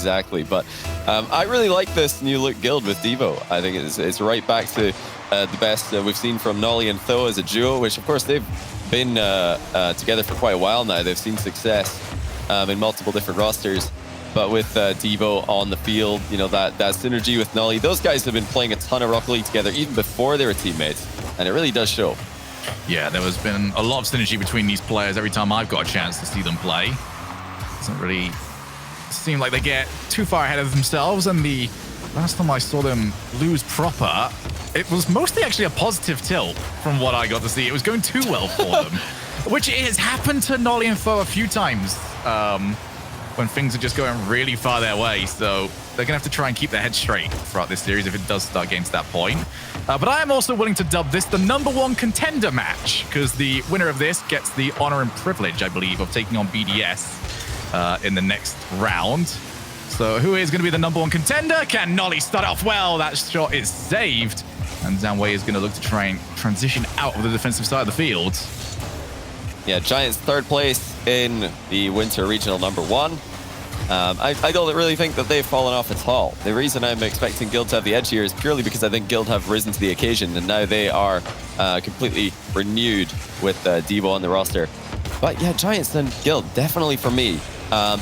exactly. But I really like this new look guild with Devo. I think it's right back to the best we've seen from Nolly and Tho as a duo, which of course they've been together for quite a while now. They've seen success in multiple different rosters. But with Devo on the field, you know, that synergy with Nolly, those guys have been playing a ton of Rocket League together even before they were teammates, and it really does show. Yeah, there has been a lot of synergy between these players every time I've got a chance to see them play. Doesn't really seem like they get too far ahead of themselves, and the last time I saw them lose proper, it was mostly actually a positive tilt from what I got to see. It was going too well for them, which has happened to Nolly and Tho a few times. When things are just going really far their way. So they're going to have to try and keep their head straight throughout this series if it does start getting to that point. But I am also willing to dub this the #1 contender match, because the winner of this gets the honor and privilege, I believe, of taking on BDS in the next round. So who is going to be the #1 contender? Can Nolly start off well? That shot is saved. And Zanwei is going to look to try and transition out of the defensive side of the field. Yeah, Giants third place in the Winter Regional #1. I don't really think that they've fallen off at all. The reason I'm expecting Guild to have the edge here is purely because I think Guild have risen to the occasion, and now they are completely renewed with Devo on the roster. But yeah, Giants and Guild, definitely for me,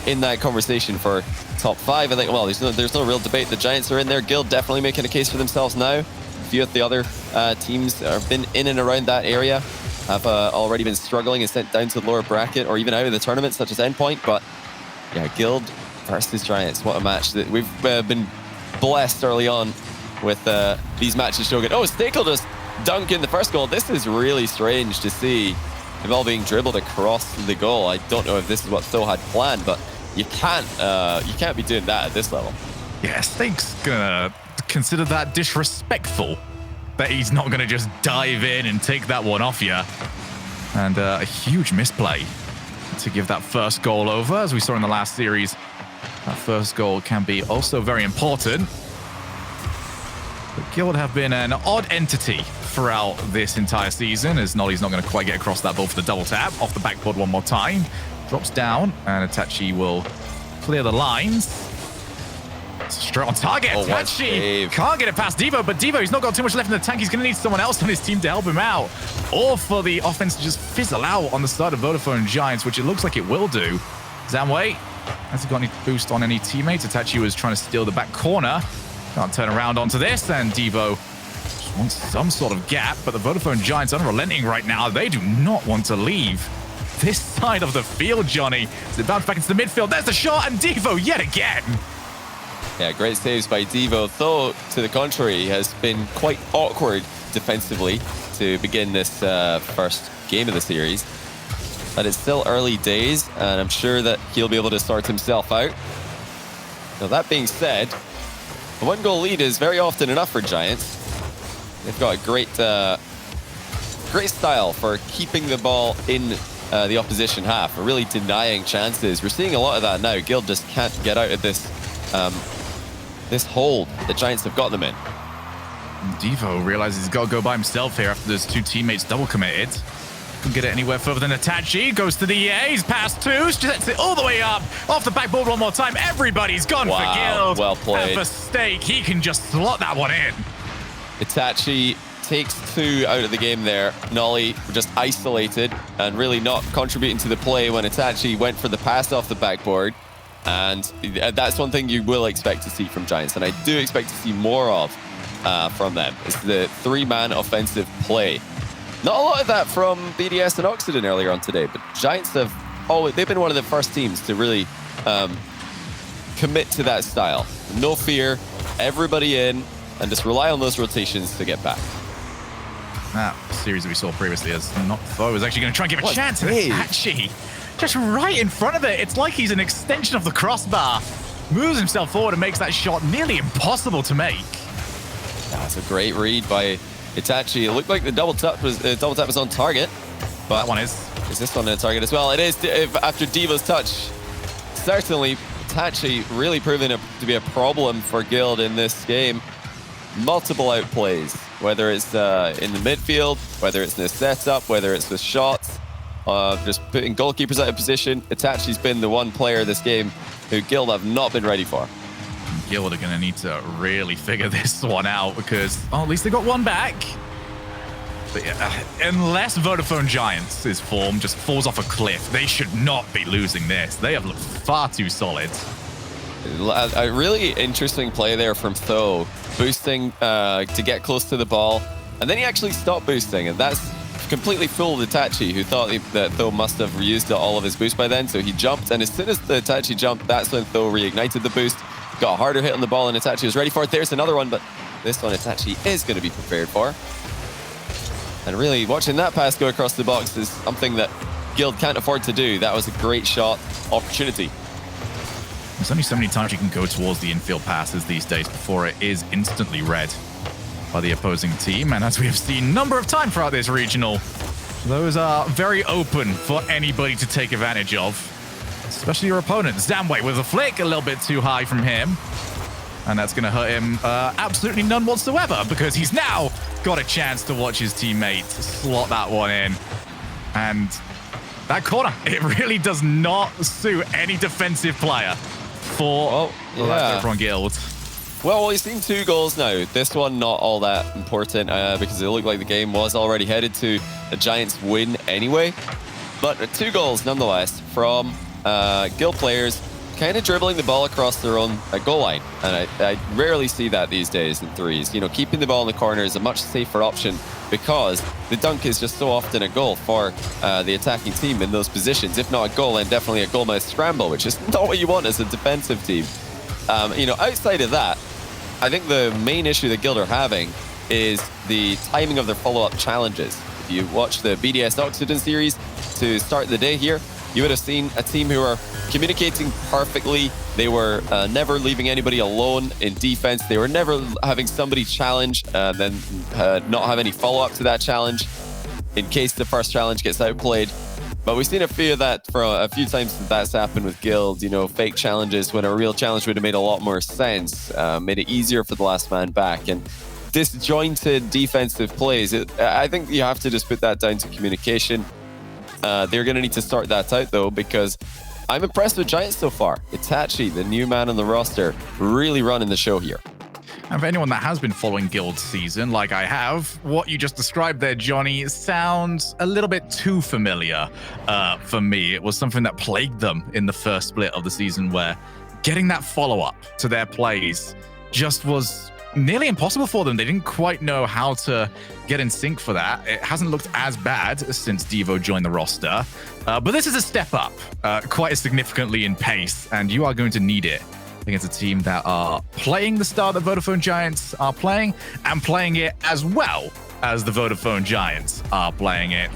in that conversation for top 5. I think, well, there's no real debate. The Giants are in there. Guild definitely making a case for themselves now. A few of the other teams have been in and around that area, have already been struggling and sent down to the lower bracket or even out of the tournament, such as Endpoint. But yeah, Guild versus Giants, what a match. That we've been blessed early on with these matches showing. Oh, Stakel just dunk in the first goal. This is really strange to see the ball being dribbled across the goal. I don't know if this is what Tho had planned, but you can't be doing that at this level. Yeah, Stake's gonna consider that disrespectful, that he's not gonna just dive in and take that one off you. And a huge misplay to give that first goal over. As we saw in the last series, that first goal can be also very important. But Guild have been an odd entity throughout this entire season, as Nolly's not going to quite get across that ball for the double tap. Off the backboard one more time. Drops down, and Itachi will clear the lines. Straight on target. Oh, Itachi can't get it past Devo, but Devo, he's not got too much left in the tank. He's going to need someone else on his team to help him out, or for the offense to just fizzle out on the side of Vodafone Giants, which it looks like it will do. Zanwei hasn't got any boost on any teammates. Itachi was trying to steal the back corner. Can't turn around onto this, and Devo just wants some sort of gap, but the Vodafone Giants unrelenting right now. They do not want to leave this side of the field, Johnny. As it bounces back into the midfield, there's the shot, and Devo yet again. Yeah, great saves by Devo. Tho, to the contrary, has been quite awkward defensively to begin this first game of the series. But it's still early days, and I'm sure that he'll be able to sort himself out. Now, that being said, a one-goal lead is very often enough for Giants. They've got a great style for keeping the ball in the opposition half, or really denying chances. We're seeing a lot of that now. Guild just can't get out of this this hold the Giants have got them in. Devo realizes he's got to go by himself here after those two teammates double committed. Couldn't get it anywhere further than Itachi. Goes to the EA. He's past two. Sets it all the way up. Off the backboard one more time. Everybody's gone for Guild. Well played. And for Stake, he can just slot that one in. Itachi takes two out of the game there. Nolly just isolated and really not contributing to the play when Itachi went for the pass off the backboard. And that's one thing you will expect to see from Giants, and I do expect to see more of from them. It's the three-man offensive play. Not a lot of that from BDS and Oxygen earlier on today, but Giants have always, they've been one of the first teams to really commit to that style. No fear, everybody in, and just rely on those rotations to get back. That series that we saw previously as not Tho was actually going to try and give a chance to Itachi. Just right in front of it. It's like he's an extension of the crossbar. Moves himself forward and makes that shot nearly impossible to make. That's a great read by Itachi. It looked like the double tap was on target, but that one is this one on target as well? It is after Devo's touch. Certainly, Itachi really proving to be a problem for Guild in this game. Multiple outplays, whether it's in the midfield, whether it's in the setup, whether it's with shots. just putting goalkeepers out of position. Itachi's been the one player this game who Guild have not been ready for. Guild are going to need to really figure this one out because, at least they got one back. But yeah, unless Vodafone Giants' form just falls off a cliff, they should not be losing this. They have looked far too solid. A really interesting play there from Tho, boosting to get close to the ball, and then he actually stopped boosting, and that's completely fooled Itachi, who thought that Tho must have reused all of his boost by then, so he jumped, and as soon as the Itachi jumped, that's when Tho reignited the boost, got a harder hit on the ball, and Itachi was ready for it. There's another one, but this one Itachi is going to be prepared for. And really, watching that pass go across the box is something that Guild can't afford to do. That was a great shot opportunity. There's only so many times you can go towards the infield passes these days before it is instantly read by the opposing team. And as we have seen a number of times throughout this regional, those are very open for anybody to take advantage of, especially your opponent. Zamway with a flick, a little bit too high from him. And that's going to hurt him absolutely none whatsoever because he's now got a chance to watch his teammate slot that one in. And that corner, it really does not suit any defensive player for from Guild. Well, we've seen 2 goals now. This one not all that important because it looked like the game was already headed to a Giants win anyway. But 2 goals nonetheless from Guild players kind of dribbling the ball across their own goal line. And I rarely see that these days in threes. You know, keeping the ball in the corner is a much safer option because the dunk is just so often a goal for the attacking team in those positions. If not a goal, then definitely a goal-mouth scramble, which is not what you want as a defensive team. You know, outside of that, I think the main issue that Guild are having is the timing of their follow-up challenges. If you watch the BDS Oxygen series to start the day here, you would have seen a team who are communicating perfectly. They were never leaving anybody alone in defense. They were never having somebody challenge and then not have any follow-up to that challenge in case the first challenge gets outplayed. But we've seen a few of that for a few times that's happened with Guild, you know, fake challenges when a real challenge would have made a lot more sense, made it easier for the last man back. And disjointed defensive plays, I think you have to just put that down to communication. They're going to need to sort that out, though, because I'm impressed with Giants so far. Itachi, the new man on the roster, really running the show here. And for anyone that has been following Guild season, like I have, what you just described there, Johnny, sounds a little bit too familiar for me. It was something that plagued them in the first split of the season where getting that follow-up to their plays just was nearly impossible for them. They didn't quite know how to get in sync for that. It hasn't looked as bad since Devo joined the roster, but this is a step up quite significantly in pace, and you are going to need it against a team that are playing the style that Vodafone Giants are playing and playing it as well as the Vodafone Giants are playing it.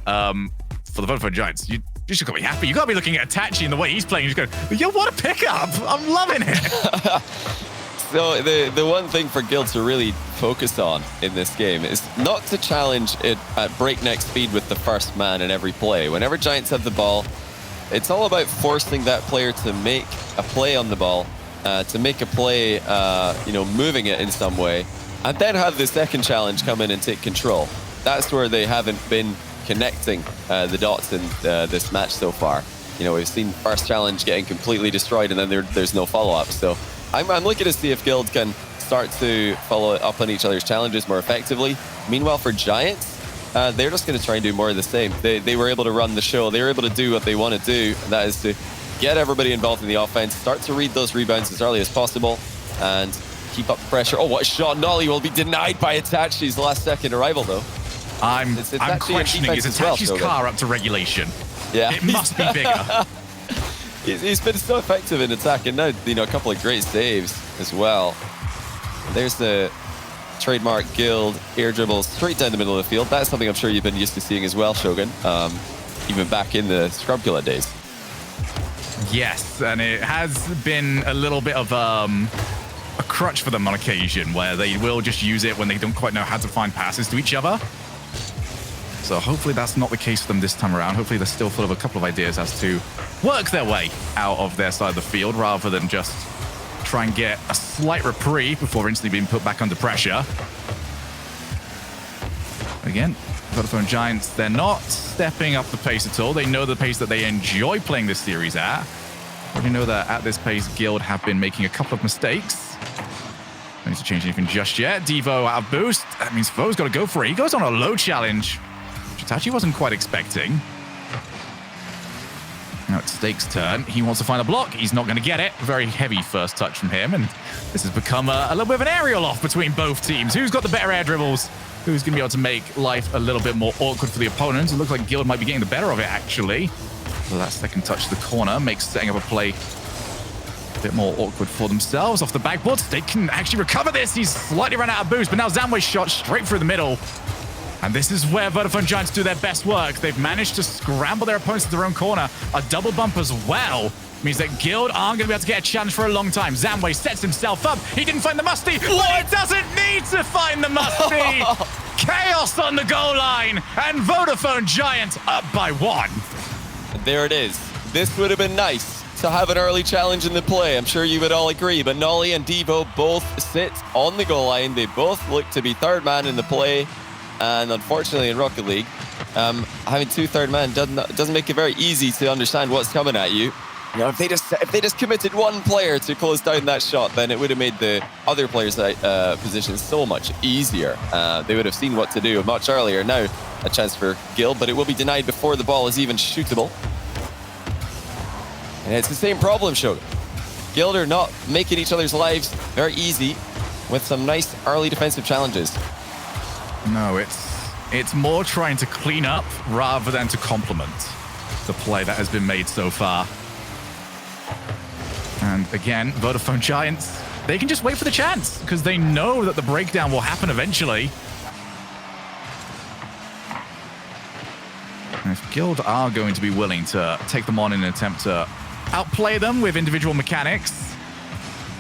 For the Vodafone Giants, you just gotta be happy. You gotta be looking at Itachi and the way he's playing. You just go, yo, what a pickup! I'm loving it. So the one thing for Guild to really focus on in this game is not to challenge it at breakneck speed with the first man in every play. Whenever Giants have the ball, it's all about forcing that player to make a play on the ball, to make a play, you know, moving it in some way, and then have the second challenge come in and take control. That's where they haven't been connecting the dots in this match so far. You know, we've seen first challenge getting completely destroyed, and then there's no follow-up. So I'm looking to see if Guild can start to follow up on each other's challenges more effectively. Meanwhile, for Giants, they're just going to try and do more of the same. They were able to run the show. They were able to do what they want to do, and that is to get everybody involved in the offense, start to read those rebounds as early as possible, and keep up the pressure. Oh, what a shot. Nolly will be denied by Itachi's last-second arrival, though. I'm questioning, is Itachi's car up to regulation? Yeah. It must be bigger. He's been so effective in attacking now, you know, a couple of great saves as well. There's the trademark Guild air dribble straight down the middle of the field. That's something I'm sure you've been used to seeing as well, Shogun, even back in the Scrubcula days. Yes, and it has been a little bit of a crutch for them on occasion, where they will just use it when they don't quite know how to find passes to each other. So hopefully that's not the case for them this time around. Hopefully they're still full of a couple of ideas as to work their way out of their side of the field, rather than just try and get a slight reprieve before instantly being put back under pressure. Again, Vodafone Giants, they're not stepping up the pace at all. They know the pace that they enjoy playing this series at. We know that at this pace, Guild have been making a couple of mistakes. Don't need to change anything just yet. Devo out of boost. That means Vo's got to go for it. He goes on a low challenge, which Itachi wasn't quite expecting. Now it's Stake's turn. He wants to find a block. He's not going to get it. Very heavy first touch from him. And this has become a little bit of an aerial off between both teams. Who's got the better air dribbles? Who's going to be able to make life a little bit more awkward for the opponents? It looks like Guild might be getting the better of it, actually. So that second touch to the corner makes setting up a play a bit more awkward for themselves. Off the backboard, they can actually recover this. He's slightly run out of boost, but now Zamwe's shot straight through the middle. And this is where Vodafone Giants do their best work. They've managed to scramble their opponents to their own corner. A double bump as well means that Guild aren't going to be able to get a challenge for a long time. Zamwe sets himself up. He didn't find the musty. What? He doesn't need to find the musty. Chaos on the goal line. And Vodafone Giants up by 1. There it is. This would have been nice to have an early challenge in the play. I'm sure you would all agree. But Nolly and Devo both sit on the goal line. They both look to be third man in the play. And unfortunately in Rocket League, having 2 third men doesn't make it very easy to understand what's coming at you. You know, if they just committed one player to close down that shot, then it would have made the other players' position so much easier. They would have seen what to do much earlier. Now a chance for Guild, but it will be denied before the ball is even shootable. And it's the same problem, Shogun. Guild are not making each other's lives very easy with some nice early defensive challenges. No, it's more trying to clean up rather than to complement the play that has been made so far. And again, Vodafone Giants, they can just wait for the chance because they know that the breakdown will happen eventually. And if Guild are going to be willing to take them on in an attempt to outplay them with individual mechanics,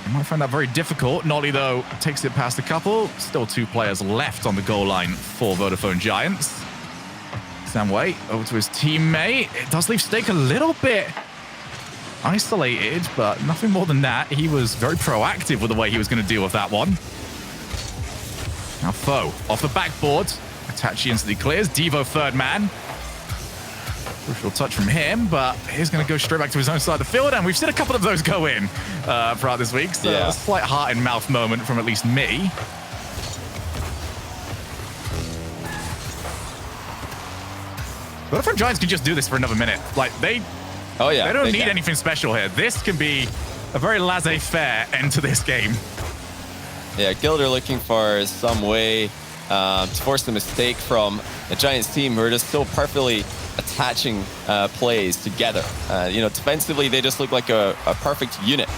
I might find that very difficult. Nolly, though, takes it past a couple. Still 2 players left on the goal line for Vodafone Giants. Samway over to his teammate. It does leave Stake a little bit isolated, but nothing more than that. He was very proactive with the way he was going to deal with that one. Now Foe off the backboard. Itachi instantly clears. Devo third man. Crucial touch from him, but he's going to go straight back to his own side of the field, and we've seen a couple of those go in throughout this week, so a slight heart-in-mouth moment from at least me. Vodafone Giants can just do this for another minute. Like, they don't need anything special here. This can be a very laissez-faire end to this game. Yeah, Guild are looking for some way to force the mistake from the Giants team who are just so perfectly attaching plays together. You know, defensively, they just look like a perfect unit.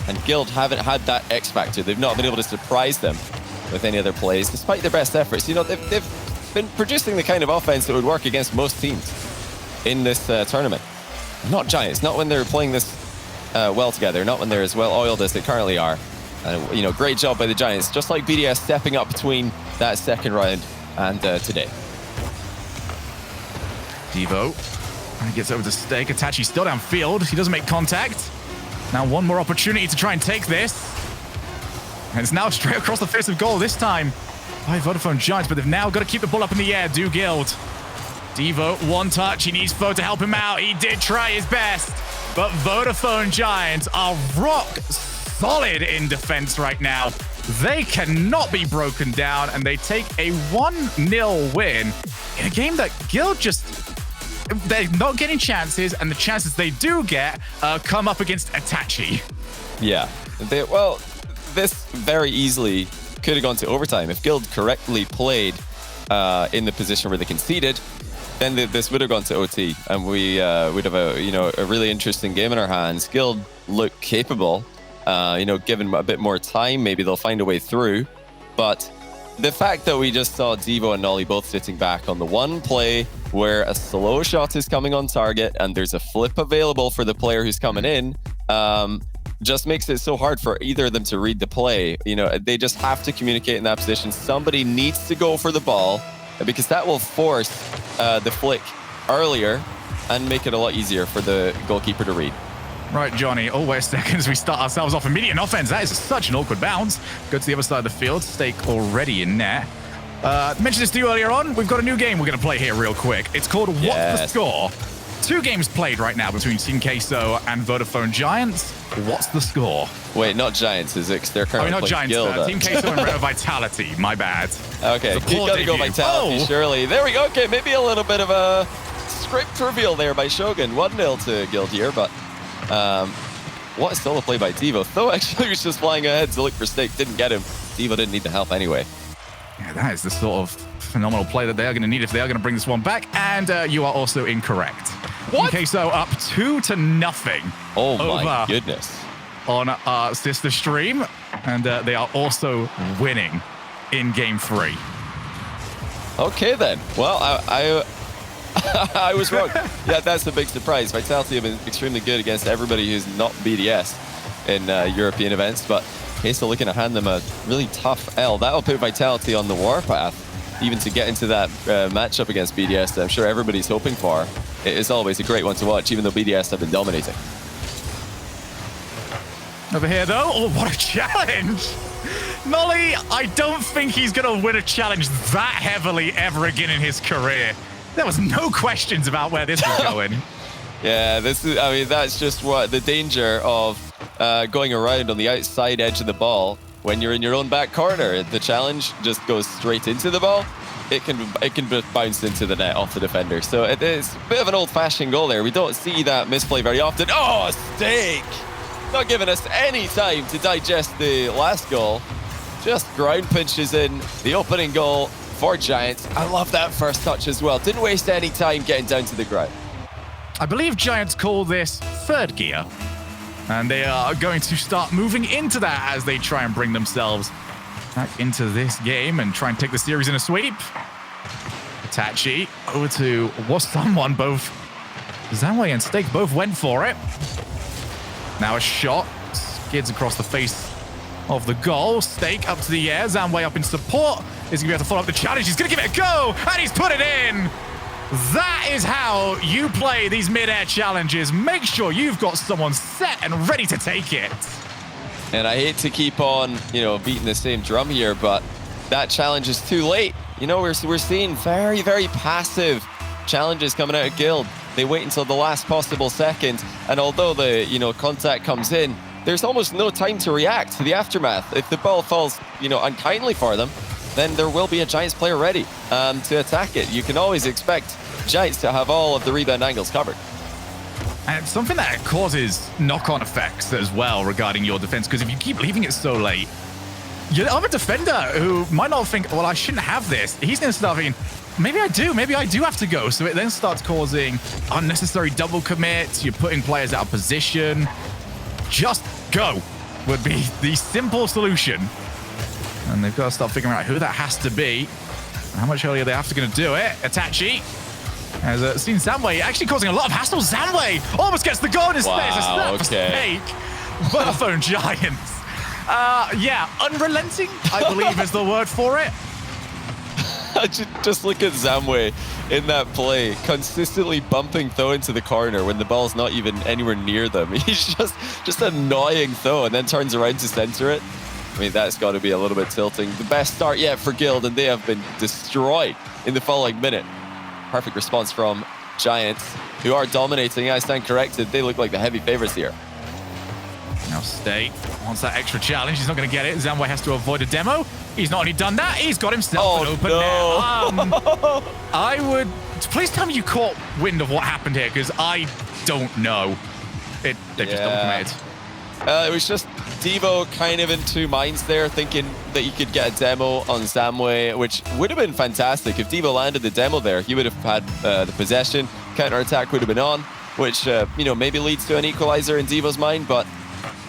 And Guild haven't had that X factor. They've not been able to surprise them with any other plays, despite their best efforts. You know, they've been producing the kind of offense that would work against most teams in this tournament. Not Giants, not when they're playing this well together, not when they're as well oiled as they currently are. You know, great job by the Giants, just like BDS stepping up between that second round and today. Devo gets over to Stake. Itachi still downfield. He doesn't make contact. Now one more opportunity to try and take this. And it's now straight across the face of goal this time by Vodafone Giants, but they've now got to keep the ball up in the air. Do Guild. Devo, one touch. He needs Foe to help him out. He did try his best, but Vodafone Giants are rock solid in defense right now. They cannot be broken down, and they take a 1-0 win in a game that Guild they're not getting chances, and the chances they do get come up against Itachi. Yeah. Well, this very easily could have gone to overtime. If Guild correctly played in the position where they conceded, then this would have gone to OT, and we would have a really interesting game in our hands. Guild look capable. Given a bit more time, maybe they'll find a way through. But the fact that we just saw Devo and Nolly both sitting back on the one play where a slow shot is coming on target and there's a flip available for the player who's coming in, just makes it so hard for either of them to read the play. You know, they just have to communicate in that position. Somebody needs to go for the ball because that will force the flick earlier and make it a lot easier for the goalkeeper to read. Right, Johnny, always seconds. We start ourselves off immediate offense. That is such an awkward bounce. Go to the other side of the field. Stake already in net. Mentioned this to you earlier on. We've got a new game we're going to play here real quick. It's called What's the Score? 2 games played right now between Team Queso and Vodafone Giants. What's the score? Wait, not Giants, is it? 'Cause they're currently not Giants. Team Queso and Reto Vitality. My bad. Okay, you gotta go Vitality, surely. There we go. Okay, maybe a little bit of a script reveal there by Shogun. 1-0 to Guild here, but what a solo play by Devo. Though actually was just flying ahead to look for Snake. Didn't get him. Devo didn't need the help anyway. Yeah, that is the sort of phenomenal play that they are going to need if they are going to bring this one back. And you are also incorrect. What? Okay, so up 2-0. Oh my goodness. On our sister stream. And they are also winning in game 3. Okay then. Well, I was wrong. Yeah, that's a big surprise. Vitality have been extremely good against everybody who's not BDS in European events, but Queso looking to hand them a really tough L. That'll put Vitality on the warpath, even to get into that matchup against BDS that I'm sure everybody's hoping for. It's always a great one to watch, even though BDS have been dominating. Over here, though. Oh, what a challenge! Nolly, I don't think he's going to win a challenge that heavily ever again in his career. There was no questions about where this was going. Yeah, this is, I mean, that's just what the danger of going around on the outside edge of the ball when you're in your own back corner. The challenge just goes straight into the ball. It can bounce into the net off the defender. So it is a bit of an old-fashioned goal there. We don't see that misplay very often. Oh, Steak! Not giving us any time to digest the last goal. Just ground punches in the opening goal for Giants. I love that first touch as well. Didn't waste any time getting down to the ground. I believe Giants call this third gear. And they are going to start moving into that as they try and bring themselves back into this game and try and take the series in a sweep. Itachi over to someone. Both Zanwei and Steak both went for it. Now a shot skids across the face of the goal. Steak up to the air. Zanwei up in support. Is going to be able to follow up the challenge. He's going to give it a go, and he's put it in. That is how you play these mid-air challenges. Make sure you've got someone set and ready to take it. And I hate to keep on, beating the same drum here, but that challenge is too late. We're seeing very, very passive challenges coming out of Guild. They wait until the last possible second, and although the, contact comes in, there's almost no time to react to the aftermath. If the ball falls, unkindly for them, then there will be a Giants player ready to attack it. You can always expect Giants to have all of the rebound angles covered. And it's something that causes knock-on effects as well regarding your defense, because if you keep leaving it so late, you have a defender who might not think, well, I shouldn't have this. He's going to start thinking, maybe I do have to go. So it then starts causing unnecessary double commits. You're putting players out of position. Just go would be the simple solution. And they've got to start figuring out who that has to be and how much earlier they have to going to do it. Itachi has seen Zanwei actually causing a lot of hassle. Zanwei almost gets the goal in his face. A snap for Snake. Vodafone Giants. Yeah, unrelenting, I believe is the word for it. Just look at Zanwei in that play, consistently bumping Tho into the corner when the ball's not even anywhere near them. He's just annoying Tho and then turns around to center it. I mean, that's got to be a little bit tilting. The best start yet for Guild, and they have been destroyed in the following minute. Perfect response from Giants, who are dominating. I stand corrected. They look like the heavy favorites here. Now State wants that extra challenge. He's not going to get it. Zanwei has to avoid a demo. He's not only done that, he's got himself an open net. I would... Please tell me you caught wind of what happened here, because I don't know. They just double committed. It was just Devo kind of in two minds there, thinking that he could get a demo on Zanwei, which would have been fantastic. If Devo landed the demo there, he would have had the possession. Counter-attack would have been on, which, maybe leads to an equalizer in Devo's mind, but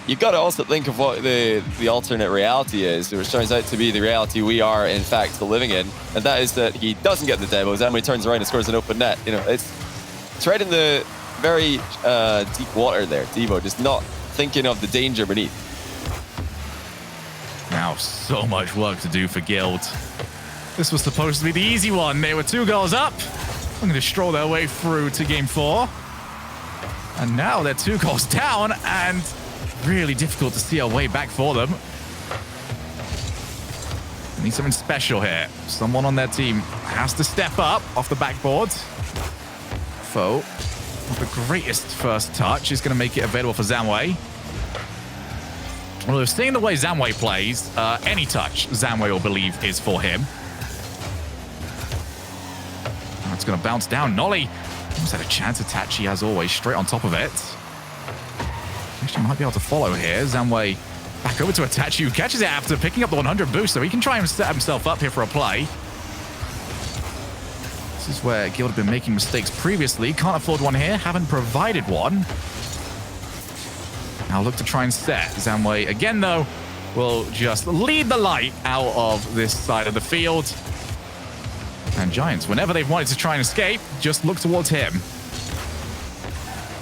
you've got to also think of what the alternate reality is, which turns out to be the reality we are, in fact, living in, and that is that he doesn't get the demo. Zanwei turns around and scores an open net. It's right in the very deep water there. Devo just not thinking of the danger beneath. Now, so much work to do for Guild. This was supposed to be the easy one. They were 2 goals up. I'm going to stroll their way through to game 4. And now they're 2 goals down, and really difficult to see a way back for them. Need something special here. Someone on their team has to step up off the backboard. Foe, not the greatest first touch, is going to make it available for Zamway. Well, seeing the way Zamway plays, any touch Zamway will believe is for him. That's going to bounce down. Nolly almost had a chance. Itachi, as always, straight on top of it. Actually might be able to follow here. Zamway back over to Itachi, who catches it after picking up the 100 boost, so he can try and set himself up here for a play. This is where Guild have been making mistakes previously. Can't afford one here. Haven't provided one. Now look to try and set. Zamway, again, though, will just lead the light out of this side of the field. And Giants, whenever they've wanted to try and escape, just look towards him.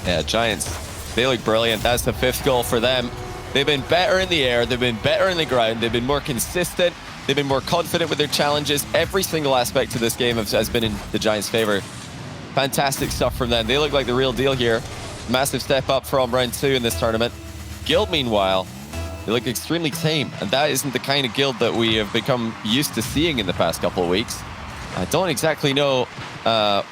Yeah, Giants, they look brilliant. That's the 5th goal for them. They've been better in the air. They've been better in the ground. They've been more consistent. They've been more confident with their challenges. Every single aspect of this game has been in the Giants' favor. Fantastic stuff from them. They look like the real deal here. Massive step up from round 2 in this tournament. Guild, meanwhile, they look extremely tame. And that isn't the kind of Guild that we have become used to seeing in the past couple of weeks. I don't exactly know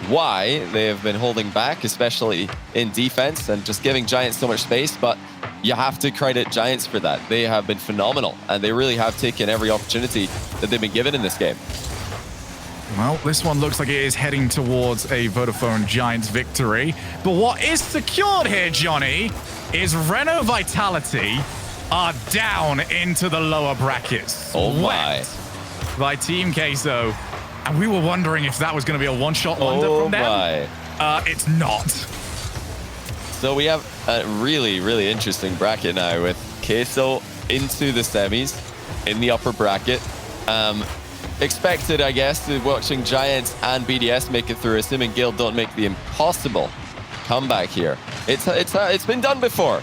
why they have been holding back, especially in defense and just giving Giants so much space, but you have to credit Giants for that. They have been phenomenal, and they really have taken every opportunity that they've been given in this game. Well, this one looks like it is heading towards a Vodafone Giants victory, but what is secured here, Johnny, is Renault Vitality are down into the lower brackets. Oh my. By Team Queso. And we were wondering if that was going to be a one-shot wonder from them. It's not. So we have a really, really interesting bracket now with Queso into the semis in the upper bracket. Expected, I guess, to watching Giants and BDS make it through, assuming Guild don't make the impossible comeback here. It's been done before.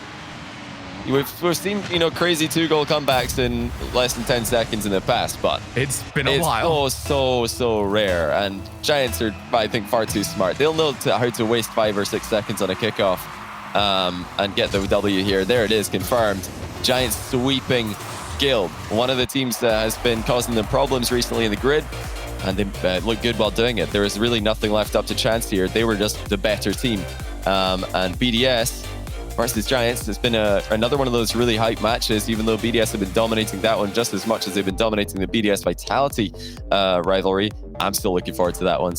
We've seen, crazy 2-goal comebacks in less than 10 seconds in the past, but it's been a while. So rare. And Giants are, I think, far too smart. They'll know how to waste 5 or 6 seconds on a kickoff and get the W here. There it is, confirmed. Giants sweeping Guild, one of the teams that has been causing them problems recently in the grid, and they look good while doing it. There is really nothing left up to chance here. They were just the better team. And BDS versus Giants, it's been another one of those really hype matches, even though BDS have been dominating that one just as much as they've been dominating the BDS Vitality rivalry. I'm still looking forward to that one.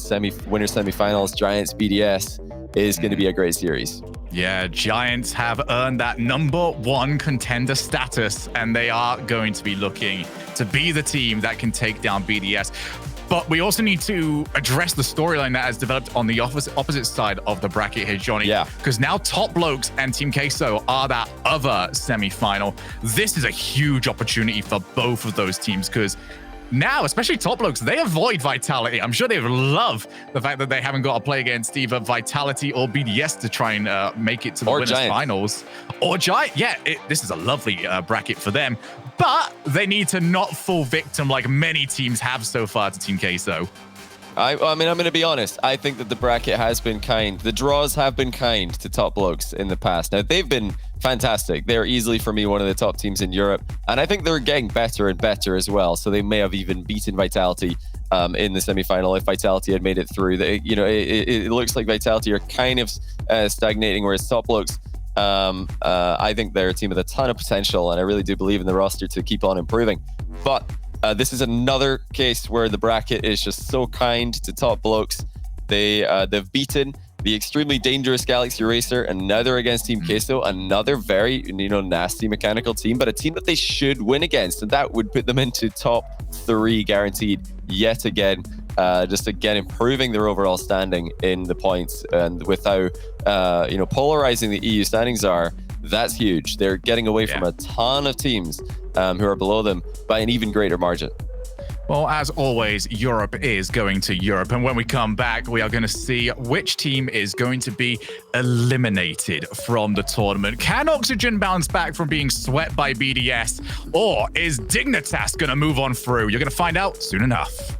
Winner semifinals, Giants, BDS is going to be a great series. Yeah, Giants have earned that #1 contender status, and they are going to be looking to be the team that can take down BDS. But we also need to address the storyline that has developed on the opposite side of the bracket here, Johnny. Yeah. Because now Top Blokes and Team Queso are that other semi-final. This is a huge opportunity for both of those teams, because now, especially Top Blokes, they avoid Vitality. I'm sure they love the fact that they haven't got to play against either Vitality or BDS to try and make it to the winners finals. Or Giant. Yeah, this is a lovely bracket for them. But they need to not fall victim like many teams have so far to Team Queso. I mean, I'm going to be honest. I think that the bracket has been kind. The draws have been kind to Top Blokes in the past. Now, they've been fantastic. They're easily, for me, one of the top teams in Europe. And I think they're getting better and better as well. So they may have even beaten Vitality in the semifinal if Vitality had made it through. It looks like Vitality are kind of stagnating, whereas Top Blokes, I think they're a team with a ton of potential, and I really do believe in the roster to keep on improving. But this is another case where the bracket is just so kind to Top Blokes. They've beaten the extremely dangerous Galaxy Racer, and now they're against Team Queso, another very nasty mechanical team, but a team that they should win against, and that would put them into top 3 guaranteed yet again. Just again improving their overall standing in the points, and with how polarizing the EU standings are, that's huge. They're getting away from a ton of teams who are below them by an even greater margin. Well, as always, Europe is going to Europe. And when we come back, we are going to see which team is going to be eliminated from the tournament. Can Oxygen bounce back from being swept by BDS? Or is Dignitas going to move on through? You're going to find out soon enough.